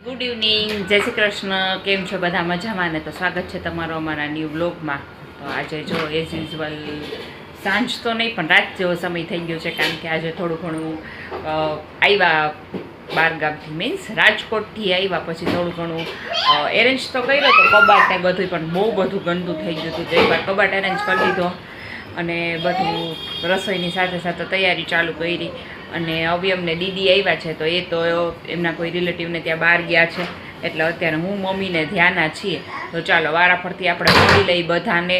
Good evening, જય શ્રી કૃષ્ણ. કેમ છો બધા? મજામાં ને? તો સ્વાગત છે તમારો અમારા ન્યૂ બ્લોગમાં. તો આજે જો એઝ યુઝ્યુઅલ સાંજ તો નહીં પણ રાત જેવો સમય થઈ ગયો છે, કારણ કે આજે થોડું ઘણું આવ્યા બહારગામથી, મીન્સ રાજકોટથી આવ્યા પછી થોડું ઘણું એરેન્જ તો કર્યો તો કબાટ ને બધું, પણ બહુ બધું ગંદુ થઈ ગયું હતું. તો એકવાર કબાટ એરેન્જ કરી દીધો અને બધું રસોઈની સાથે સાથે તૈયારી ચાલુ કરી. અને અવયમને દીદી આવ્યા છે, તો એ તો એમના કોઈ રિલેટિવને ત્યાં બહાર ગયા છે, એટલે અત્યારે હું મમ્મીને ધ્યાના છીએ. તો ચાલો વારાફરતી આપણે મળી લઈ બધાને.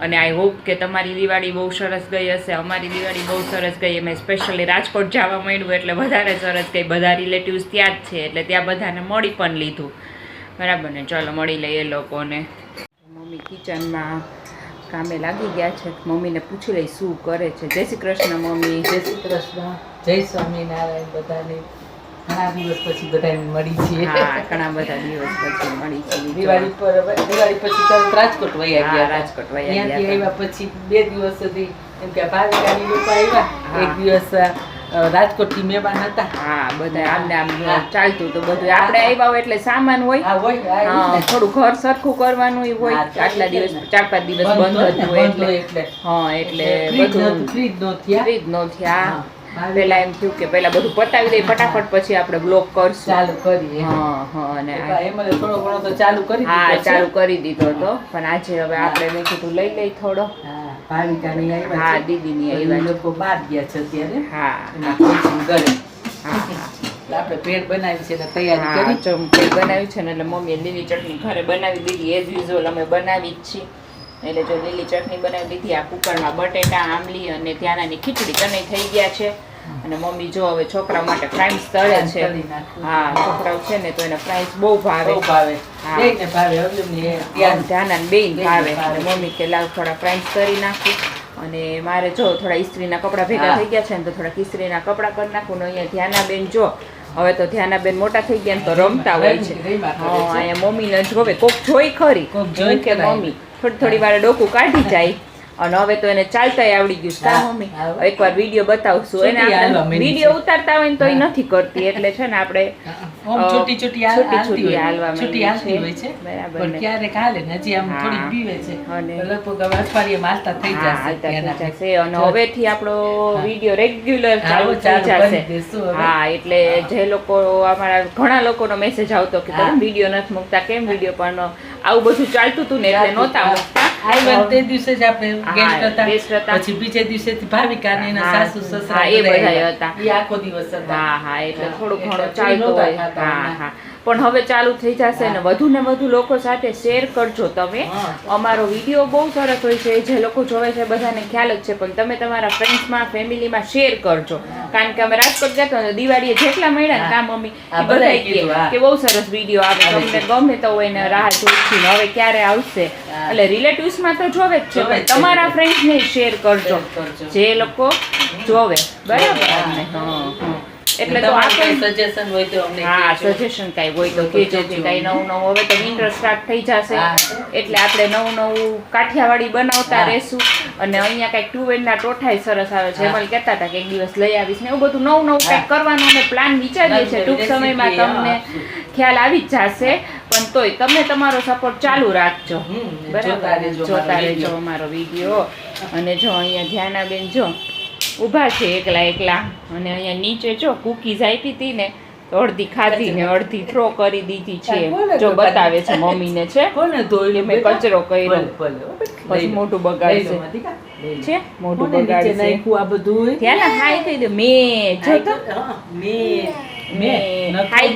અને આઈ હોપ કે તમારી દિવાળી બહુ સરસ ગઈ હશે. અમારી દિવાળી બહુ સરસ ગઈ. મેં સ્પેશિયલી રાજકોટ જવા માંડ્યું એટલે વધારે સરસ ગઈ. બધા રિલેટિવ્સ ત્યાં જ છે, એટલે ત્યાં બધાને મળી પણ લીધું. બરાબર ને? ચાલો મળી લઈએ એ લોકોને. મમ્મી કિચનમાં કામે લાગી ગયા છે. મમ્મીને પૂછી લઈ શું કરે છે. જય શ્રી કૃષ્ણ મમ્મી. જય શ્રી કૃષ્ણ. જય સ્વામિનારાયણ. બધાને ઘણા દિવસ પછી બધાને મળી છીએ. હા, ઘણા બધા દિવસ પછી મળી છીએ. દિવાળી પછી તરત રાજકોટ વયા ગયા. રાજકોટ વયા ત્યાંથી આવ્યા પછી 2 દિવસ સુધી એમ કે ભાવિકાની લોકો આવ્યા. એક દિવસ રાજકોટથી મહેમાન હતા. હા, બધા આમને આમ ચાલતું તો બધું. આપણે આવ્યા હોય એટલે સામાન હોય, થોડું ઘર સરખું કરવાનું હોય. આટલા દિવસ 4-5 દિવસ બંધ હતું એટલે હા, એટલે બધું ફ્રીજ નો થયા. પેલા એમ થયું કે પેલા બધું પતાવી દઈએ ફટાફટ, પછી આપણે બ્લોગ કરશું, ચાલુ કરીએ. અને થોડો ઘણો તો ચાલુ કરી દીધો. હા, ચાલુ કરી દીધો હતો. પણ આજે હવે આપણે મેં કીધું લઈ લઈ થોડો. ભાવિકાની આવ્યા. હા, દીદીની આવ્યા. લોકો બહાર ગયા છે અત્યારે. હા, ઘરે. હા, આપણે પેટ બનાવી છે ને તૈયારી કરી. ચમચી બનાવી છે ને, એટલે મમ્મીએ લીલી ચટણી ઘરે બનાવી દીધી. એઝ યુઝ્યુઅલ અમે બનાવી જ છીએ. એટલે જો લીલી ચટણી બનાવી દીધી. આ કુકરમાં બટેટા, આંબલી અને ત્યાંનાની ખીચડી તને થઈ ગયા છે. અને મમ્મી જો હવે છોકરા માટે ફ્રાઈસ તળે છે. હા, છોકરાઓ છે ને તો એને ફ્રાઈસ બહુ ભાવે. બેયને ભાવે. ધ્યાના બેયને ભાવે. અને મમ્મી કે લાવ થોડા ફ્રાઈસ તળી નાખું. અને મારે જો થોડા ઇસ્ત્રીના કપડાં ભેગા થઈ ગયા છે ને, તો થોડા ઇસ્ત્રીના કપડાં કરી નાખું. ને અહીંયા ધ્યાનાબેન જો હવે તો ધ્યાનાબેન મોટા થઈ ગયા ને તો રમતા હોય છે. હા, અહીંયા મમ્મીને જોવે કોક જોઈ ખરી કે મમ્મી થોડી વાર ડોકું કાઢી જાય. અને હવે તો એને ચાલતા આવડી ગયું છે. મમ્મી એકવાર વિડીયો બતાવશું એને. વિડીયો ઉતારતા હોય ને તો એ નથી કરતી, એટલે છે ને આપણે છોટી છોટી હાલવા માંડી છે. બરાબર. ક્યારેક હાલે ને હજી આમ થોડી પીવે છે. અને લગભગ અઠવાડિયે હાલતા થઈ જશે. અને હવેથી આપણો વિડીયો રેગ્યુલર ચાલુ થઈ જશે. હા, એટલે જે લોકો અમારા ઘણા લોકોનો મેસેજ આવતો કે તમે વિડીયો નથી મૂકતા, કેમ વિડીયો? પણ આવું બધું ચાલતું હતું ને એટલે નહોતા મૂકતા. તે દિવસે જ આપણે ગેસ્ટ હતા. પછી બીજે દિવસેથી ભાવિકા ને એના સાસુ સસરા એ બધા હતા. એ આખો દિવસ હતા. હા હા, એટલે થોડું ઘણું ચાલતું હોય. હા હા, પણ હવે ચાલુ થઈ જશે. ને વધુ લોકો સાથે શેર કરજો તમે. અમારો વિડીયો બહુ સરસ હોય છે. જે લોકો જોવે છે બધાને ખ્યાલ જ છે, પણ તમે તમારા ફ્રેન્ડ્સમાં, ફેમિલીમાં શેર કરજો. કારણ કે અમે રાજકોટ ગયા હતા દિવાળીએ જેટલા મળ્યા ને કામ મમ્મી બધા કે બહુ સરસ વિડીયો આવે, તમને ગમે તો હોય ને રાહ જોઈ હવે ક્યારે આવશે. એટલે રિલેટિવ્સમાં તો જોવે જ છે, પણ તમારા ફ્રેન્ડ્સને શેર કરજો જે લોકો જોવે. બરાબર ને? હા, એટલે તો આપણે સજેશન હોય તો અમને સજેશન કાંઈ હોય તો કહેજો કે કાંઈ નવું હવે તો વિન્ટર સ્ટાર્ટ થઈ જશે, એટલે આપણે નવું કાઠિયાવાડી બનાવતા રહેશું. અને અહીંયા કાંઈક ટુવેરના ટોઠાઈ સરસ આવે છે. એમાં કહેતા હતા કે એક દિવસ લઈ આવીશ ને, એવું બધું નવું કંઈક કરવાનું અમે પ્લાન વિચારીએ છીએ. ટૂંક સમયમાં તમને ખ્યાલ આવી જ જશે. પણ તોય તમે તમારો સપોર્ટ ચાલુ રાખજો. બરાબર? જોતા રહેજો અમારો વિડીયો. અને જો અહીંયા ધ્યાનાબેન જો ઊભા છે એકલા. અને અહીંયા નીચે જો કુકીઝ આપી હતી ને, તો અડધી ખાધી ને અડધી થ્રો કરી દીધી છે. જો બતાવે છે મમ્મીને છે મેં કચરો કર્યો, પછી મોટું બગાડશે છે. મોટું બગાડશે. ધ્યાન હાય કહી દે. મેં જો તો હાય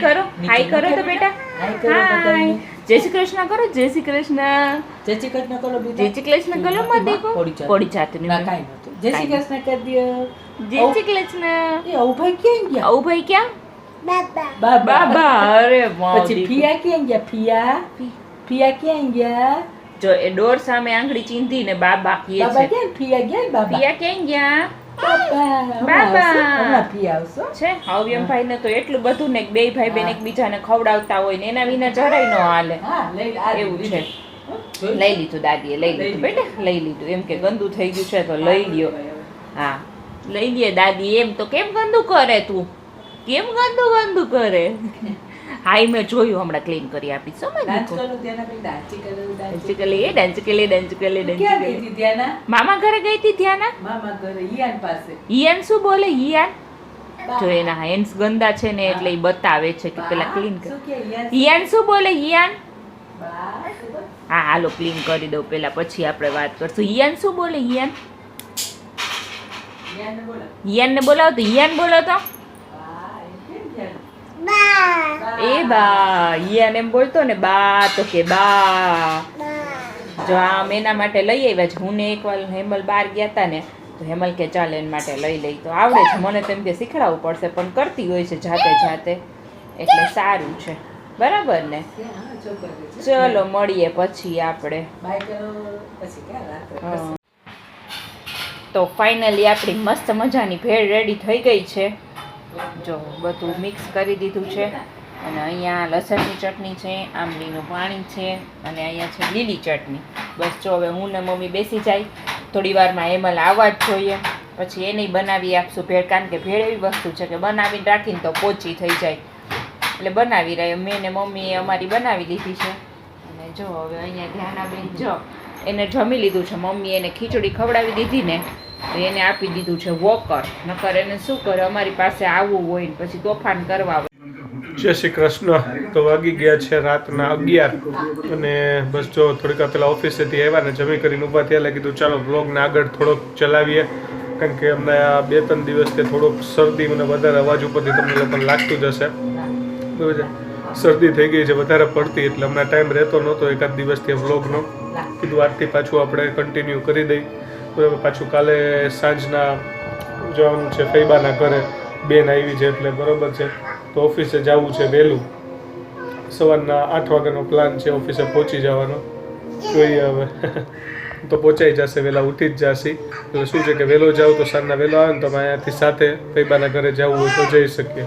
કરો તો બેટા. હાય, જય શ્રી કૃષ્ણ કરો. જય શ્રી કૃષ્ણ. જય શ્રી કૃષ્ણ કરો. જય શ્રી કૃષ્ણ કરો. મત દેખો પડી જાતું ને. જય શ્રી કૃષ્ણ કરી દો. જય શ્રી કૃષ્ણ. એ અવભાઈ ક્યાં ગયા? અવભાઈ ક્યાં? બાબા. અરે વાહ. પછી ફિયા ક્યાં ગયા? ફિયા ક્યાં ગયા? જો એ ડોર સામે આંગળી ચીંધી ને બાબા કહે છે. બાબા ક્યાં? ફિયા ગયા? બાબા ફિયા ક્યાં ગયા? બાબા ફિયા આવશો છે. હવ્યમભાઈ ને તો એટલું બધું ને બે ભાઈ બેન એકબીજાને ખવડાવતા હોય ને એના વિના જરાય ન હાલે. એવું છે. લઈ લીધું દાદીએ, લઈ લીધું બેટા, લઈ લીધું. એમ કે ગંદુ થઈ ગયું છે તો લઈ લ્યો. હા, લઈ લે દાદી. એમ તો કેમ ગંદુ કરે તું? કેમ ગંદુ કરે? હા ઈ મેં જોયું, હમણાં ક્લીન કરી આપીશ. ડાન્સ કરું ધ્યાના બેન, ડાન્સ કરું ડાન્સ ક્યાં ગઈ હતી ધ્યાના? મામા ઘરે ગઈ હતી ધ્યાના. મામા ઘરે ઈયાન પાસે. ઈયાન શું બોલે? ઈયાન જો એના હેન્ડ્સ ગંદા છે ને એટલે ઈ બતાવે છે કે પેલા ક્લીન કર. શું કે ઈયાન? ઈયાન શું બોલે? ઈયાન બા, શું બોલ? હા હાલો ક્લીન કરી દઉં પેલા, પછી આપણે વાત કરશું. ઈયાન શું બોલે? ઈયાન ઈયાનને બોલો. ઈયાનને બોલાવો તો ઈયાન બોલો તો. બા, એમ કેમ ધ્યાન? એ બા, ઈયાન એમ બોલતો ને, બા તો કે બા. જો આમ એના માટે લઈ આવ્યા છે. હું ને એકવાર હેમલ બહાર ગયા હતા ને તો હેમલ કે ચાલ એના માટે લઈ લઈ. તો આવડે છે મને, તેમ કે શીખડાવવું પડશે પણ કરતી હોય છે જાતે જાતે, એટલે સારું છે. બરાબર ને? હા, છોકરી છે. ચલો મળીએ પછી આપણે. બાય કરો પછી ક્યાં રાત્રે હા. તો ફાઇનલી આપણી મસ્ત મજાની ભેળ રેડી થઈ ગઈ છે. જો બધું મિક્સ કરી દીધું છે અને અહીંયા લસણની ચટણી છે, આંબલીનું પાણી છે અને અહીંયા છે લીલી ચટણી. બસ જો હવે હું ને મમ્મી બેસી જાય, થોડી વારમાં હેમલ આવવા જ જોઈએ, પછી એને બનાવી આપશું ભેળ. કારણ કે ભેળ એવી વસ્તુ છે કે બનાવીને રાખીને તો પોચી થઈ જાય, એટલે બનાવી રહી. મેં ને મમ્મીએ અમારી બનાવી લીધી છે. અને જો હવે અહીંયા ધ્યાનાબેન જો એને જમી લીધું છે. મમ્મી એને ખીચડી ખવડાવી દીધી ને તો એને આપી દીધું છે વોકર. નકર એને શું કરે, અમારી પાસે આવવું હોય ને પછી તોફાન કરવા આવે. જય શ્રી કૃષ્ણ. તો વાગી ગયા છે રાતના 11 અને બસ જો થોડીક વાર પહેલાં ઓફિસેથી આવ્યા ને જમી કરીને ઊભા થયા એટલે કીધું ચાલો બ્લોગને આગળ થોડોક ચલાવીએ. કારણ કે અમને આ 2-3 દિવસથી થોડોક શરદી મને વધારે અવાજ ઉપરથી તમને લોકોને લાગતું જ હશે. બરાબર છે, શરદી થઈ ગઈ છે વધારે પડતી, એટલે હમણાં ટાઈમ રહેતો નહોતો એકાદ દિવસથી બ્લોગનો. કીધું આજથી પાછું આપણે કન્ટિન્યુ કરી દઈ. બરાબર, પાછું કાલે સાંજના જવાનું છે ફૈબાના ઘરે, બેન આવી છે એટલે બરાબર છે. તો ઓફિસે જવું છે વહેલું, સવારના 8 વાગ્યાનો પ્લાન છે ઓફિસે પહોંચી જવાનો. જોઈએ હવે તો પહોંચાઈ જશે, વહેલા ઉઠી જ જશે. એટલે શું છે કે વહેલો જાવ તો સાંજના વહેલો આવે ને તો અમે અહીંયાથી સાથે ફૈબાના ઘરે જવું હોય તો જઈ શકીએ.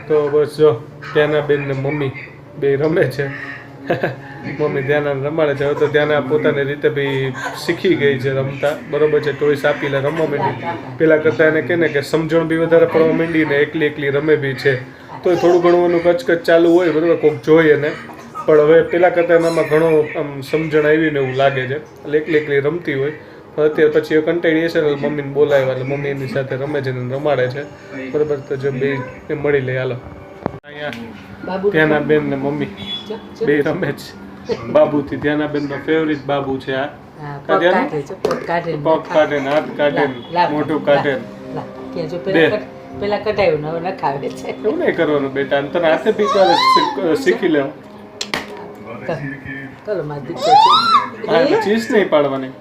તો બસ જો ત્યાંના બેન ને મમ્મી બે રમે છે. મમ્મી ધ્યાના રમાડે છે. હવે તો ધ્યાના પોતાની રીતે બી શીખી ગઈ છે રમતા. બરોબર છે, ટોયસ આપીને રમવા માંડી. પહેલાં કરતાં એને કહે ને કે સમજણ બી વધારે પડવા માંડી ને એકલી એકલી રમે બી છે. તો થોડું ઘણું એનું કચકચ ચાલુ હોય, બરાબર, કોઈક જોઈએ એને. પણ હવે પહેલાં કરતાં એનામાં ઘણો આમ સમજણ આવીને એવું લાગે છે, એટલે એકલી એકલી રમતી હોય. અત્યારે પછી એ કંટાળી હશે ને મમ્મીને બોલાવ્યા એટલે મમ્મી એની સાથે રમે છે ને રમાડે છે. બરાબર, તો જો બે મળી લે. હાલો અહીંયા ત્યાંના બેન ને મમ્મી બે રમે છે. બાબુથી ધ્યાના બેન નો ફેવરિટ બાબુ છે આ. પગ કાઢે ને હાથ કાઢે ને મોઢું કાઢે પેલા કટાયું ને હવે નખાવે છે. એવું નહીં કરવાનું બેટા, તને હાથે પીતા શીખી લેવું. ચલો માર દીકરો છે. હા, ચીઝ નહીં પાડવાની.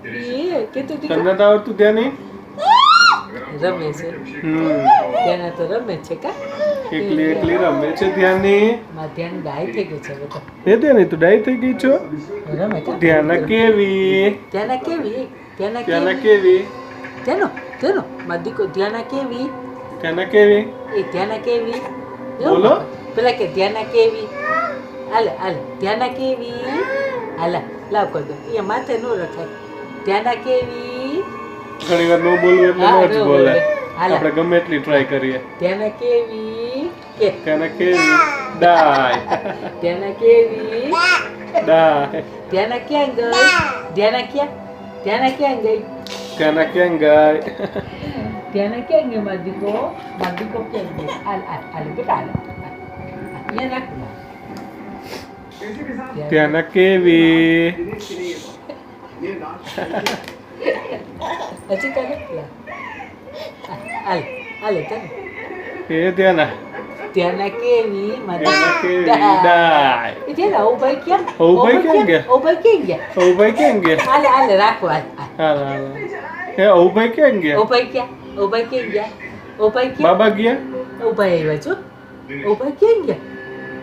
કીધું તને નથી આવડતું ત્યાં નહીં રમે છે. ત્યાં તો રમે છે કા એકલી એકલી રમે છે ધ્યાની. માર ધ્યાન ડાય થઈ ગઈ છે બધા. એ ધ્યાની તું ડાય થઈ ગઈ છો. રમે કા ધ્યાના કેવી? ધ્યાના કેવી? ધ્યાના કેવી? ધ્યાનો માર દીકરો ધ્યાના કેવી? ધ્યાના કેવી? એ ધ્યાના કેવી? બોલો. પેલા કે ધ્યાના કેવી? હાલે હાલે ધ્યાના કેવી? હાલા લાવ કર દો. એ માથે નો રખાય. ધ્યાના કેવી? ઘણી વાર નો બોલવું એટલે નો જ બોલે. આપણે ગમે એટલી ટ્રાય કરીએ. ધ્યાના કેવી? કે ધ્યાના કેવી? ડાય. ધ્યાના કેવી? ડાય. ધ્યાના ક્યાં ગઈ? ધ્યાના ક્યાં? ધ્યાના ક્યાં ગઈ? ધ્યાના ક્યાં ગઈ? ધ્યાના ક્યાં ગઈ માર દીકરો? માર દીકરો ક્યાં ગઈ? હાલ બેટા હાલ. અહીંયા રાખ. ધ્યાના કેવી? હજી કાઢે હાલ હાલે ચાલ. એ ધ્યાના ધ્યાના કેવી? ધ્યાના કેવી? ડાય. એ ધ્યાના ઓ ભાઈ ક્યાં? ઓ ભાઈ ક્યાં ગયા? ઓ ભાઈ ક્યાં ગયા? ઓ ભાઈ ક્યાં ગયા? હાલે હાલે રાખો હાલ. હાલ હાલ. એ ઓ ભાઈ ક્યાં ગયા? ઓ ભાઈ ક્યાં? ઓ ભાઈ ક્યાં ગયા? ઓ ભાઈ ક્યાં? બાબા ગયા? ઓ ભાઈ આવ્યા છો? ઓ ભાઈ ક્યાં ગયા?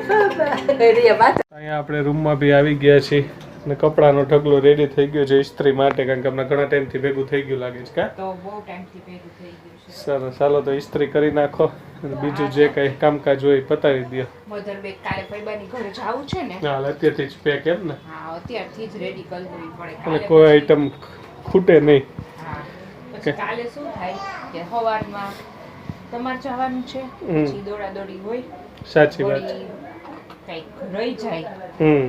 અહીંયા આપણે રૂમમાં બી આવી ગયા છીએ અને કપડાનો ઢગલો રેડી થઈ ગયો છે ઇસ્ત્રી માટે, કારણ કે હમણાં ઘણા ટાઈમથી ભેગું થઈ ગયું લાગે છે. કા તો બહુ ટાઈમથી ભેગું થઈ ગયું છે. સરસ, ચાલો તો ઇસ્ત્રી કરી નાખો અને બીજું જે કઈ કામકાજ હોય પતાવી દો. મધર બેગ કાલે ફૈબાની ઘરે જાવું છે ને. હાલ અત્યારથી જ પેક એમ ને. હા, અત્યારથી જ રેડી કરી દેવી પડે. અને કોઈ આઈટમ ખૂટે નહીં. હા, પછી કાલે શું થાય કે સવારમાં તમારે જવાનું છે, પછી દોડાદોડી હોય સાચી વાત છે. વળી કંઈક રહી જાય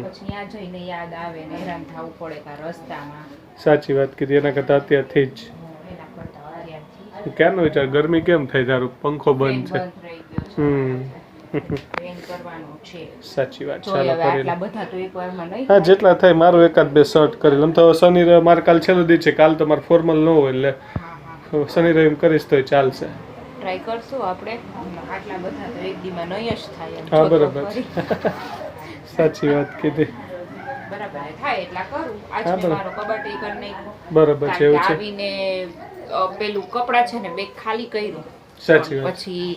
પછી ત્યાં જઈને યાદ આવે ને હેરાન થવું પડે કાં રસ્તામાં. સાચી વાત કીધી. એના કરતાં અત્યારથી જ એના કરતાં અત્યારથી ક્યારનો વિચાર ગરમી કેમ થઈ તારું પંખો બંધ છે. બંધ રહી ગયો છે. હમ ટ્રેન કરવાનું છે. સાચી વાત. જોઈએ ચાલો હવે કરી આટલા બધા તો એકવારમાં નહીં હા જેટલા થાય મારું એકાદ બે શર્ટ કરી લઉં. તો શનિ રવિ મારે કાલ છેલ્લો દી છે. કાલ તો મારે ફોર્મલ ન હોય એટલે હા હા શનિ રવિ કરીશ તોય ચાલશે. ટ્રાય કરશું આપણે. આટલા બધા તો એક દીમાં નહીં જ થાય એમ. હા જો તો બરાબર ખરી. છે. સાચી વાત કીધી. બરાબર થાય એટલા કરું. આજ હા, મેં બરાબર. મારો કબાટ ઈ કરી નાખ્યો. બરાબર છે કારણ એવું કે છે. આવીને પેલું કપડાં છે ને બે ખાલી કર્યું. સાચી વાત. પછી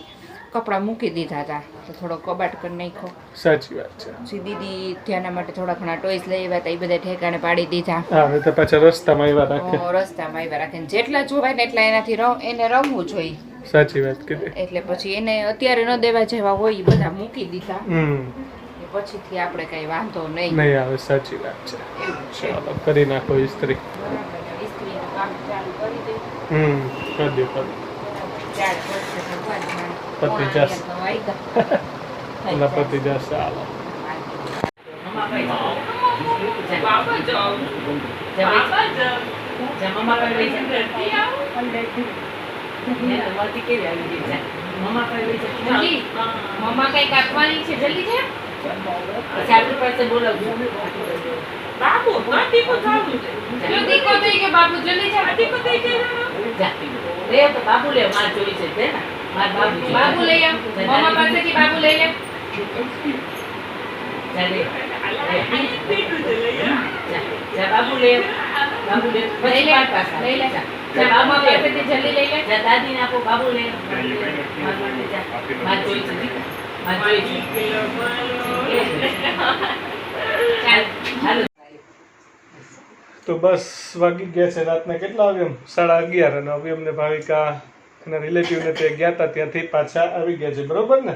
કપડાં મૂકી દીધા હતા તો થોડો કબાટ કરી નાખ્યો. સાચી વાત છે. પછી દીદી ત્યાંના માટે થોડા ઘણા ટોયસ લઈ આવ્યા હતા એ બધા ઠેકાણે પાડી દીધા. હા નહીં તો પાછા રસ્તામાં આવ્યા રાખે. રસ્તામાં આવ્યા રાખે ને જેટલા જોવાય ને એટલા એનાથી એને રમવું જોઈએ. સાચી વાત કીધી. એટલે પછી એને અત્યારે ન દેવા જેવા હોય એ બધા મૂકી દીધા. ને પછીથી આપણે કઈ વાંધો નહીં. નહીં આવે. સાચી વાત છે. એવું છે. ચાલો કરી નાખો ઇસ્ત્રી. બરાબર. ઇસ્ત્રીનું કામ ચાલુ કરી દે. કરી દો કરી દો. ચાર વર્ષે ભગવાન જાણે. પતી જશે. તો વાગ્યા. એના પતિ જશે. ચાલો મમ્મા કઈ કાપવાની છે જલ્દી છે. આપણી પાસે બોલાવજો. બાબુ દીકો થઈ ગયો. બાબુ જલ્દી છે. દીકો થઈ ગયો. લે તો બાબુ લે. માર જોઈ છે ને. માર બાબુ. બાબુ લઈ આવ. મમ્મા પાસેથી બાબુ લઈ લે. ચાલે. જા બાબુ લે. બાબુ લે. લઈ લે. લઈ લે. જા બાબુ પાસેથી જલ્દી લઈ લે. જા દાદીને આપો. બાબુ લે. માર જોઈ છે. માર જોઈ છે. ચાલ હાલો. તો બસ વાગી ગયા છે રાતના કેટલા વાગે એમ 11:30 અને હવે અમને ભાવિકા એના રિલેટિવને ત્યાં ગયા હતા ત્યાંથી પાછા આવી ગયા છે બરોબર ને.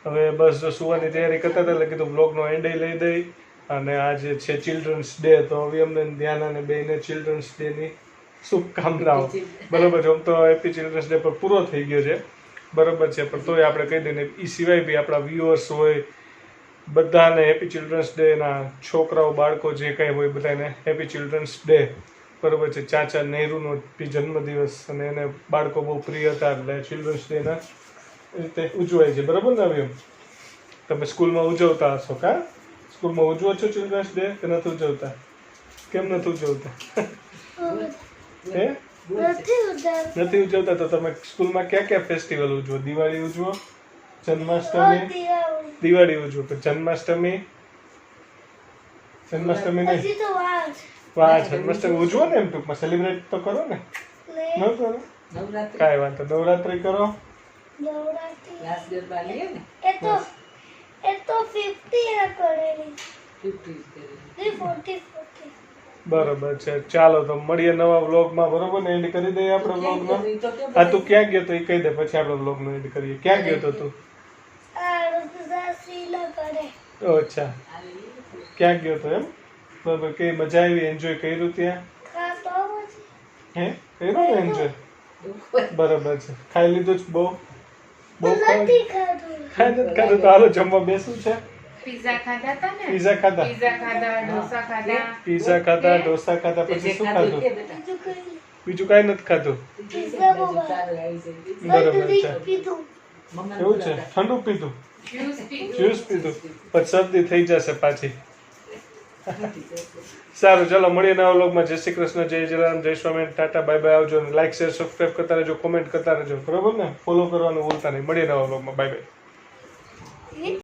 હવે બસ જો સુવાની તૈયારી કરતા હતા એટલે કીધું બ્લોગનો એન્ડ લઈ દઈ. અને આજે છે ચિલ્ડ્રન્સ ડે તો હવે અમને ધ્યાન અને બેને ચિલ્ડ્રન્સ ડેની શુભકામનાઓ. બરોબર છે. આમ તો હેપી ચિલ્ડ્રન્સ ડે પર પૂરો થઈ ગયો છે બરોબર છે પણ તોય આપણે કહી દઈએ એ સિવાય બી આપણા વ્યુઅર્સ હોય બધાને હેપી ચિલ્ડ્રન્સ ડેના છોકરાઓ બાળકો જે કંઈ હોય બધાને હેપી ચિલ્ડ્રન્સ ડે બરોબર છે. ચાચા નહેરુનો બી જન્મદિવસ અને એને બાળકો બહુ પ્રિય હતા એટલે ચિલ્ડ્રન્સ ડેના રીતે ઉજવાય છે બરોબર ને. હવે તમે સ્કૂલમાં ઉજવતા હશો કા? સ્કૂલમાં ઉજવો છો ચિલ્ડ્રન્સ ડે કે નથી ઉજવતા? કેમ નથી ઉજવતા? હે નથી ઉજવતા? તો તમે સ્કૂલમાં ક્યાં ક્યાં ફેસ્ટિવલ ઉજવો? દિવાળી ઉજવો, જન્માષ્ટમી, દિવાળી ઉજવો પણ જન્માષ્ટમી નહીં. વાહ જન્માષ્ટમી ઉજવો ને એમ ટૂંકમાં સેલિબ્રેટ તો કરો ને. ન કરો કાંઈ વાંધો. નવરાત્રી કરો. બરોબર છે. ચાલો તો મળીએ નવા વ્લોગમાં બરોબર ને. એન્ડ કરી દઈએ આપણે વ્લોગનો. હા તું ક્યાં ગયો તો એ કહી દે પછી આપણે વ્લોગનો એન્ડ કરીએ. ક્યાં ગયો તો તું? અચ્છા ક્યાં ગયો તો એમ? બરોબર. કઈ મજા આવી? એન્જોય કર્યું ત્યાં? હે કર્યું ને એન્જોય? બરોબર છે. ખાઈ લીધું જ? બહુ ખાઈ નથી ખાધું. તો હાલો જમવા બેસું છે. પિઝા ખાધા હતા ને. પીઝા ખાધા. પિઝા ખાધા, ઢોસા ખાધા. પીઝા ખાધા, ઢોસા ખાધા. પછી શું ખાધું? બીજું કાંઈ નથી ખાધું. બરોબર છે. એવું છે. ઠંડુ પીધું, જ્યુસ પીધું પછી શરદી થઈ જશે પાછી. સારું ચાલો મળીએ નવા વ્લોગમાં. જય શ્રી કૃષ્ણ, જય જલારામ, જય સ્વામિનારાયણ, ટાટા, બાય બાય. આવજો. લાઈક શેર સબસ્ક્રાઈબ કરતા રહેજો, કોમેન્ટ કરતા રહેજો બરોબર ને. ફોલો કરવાનું ભૂલતા નહીં. મળીએ નવા વ્લોગમાં. Bye bye.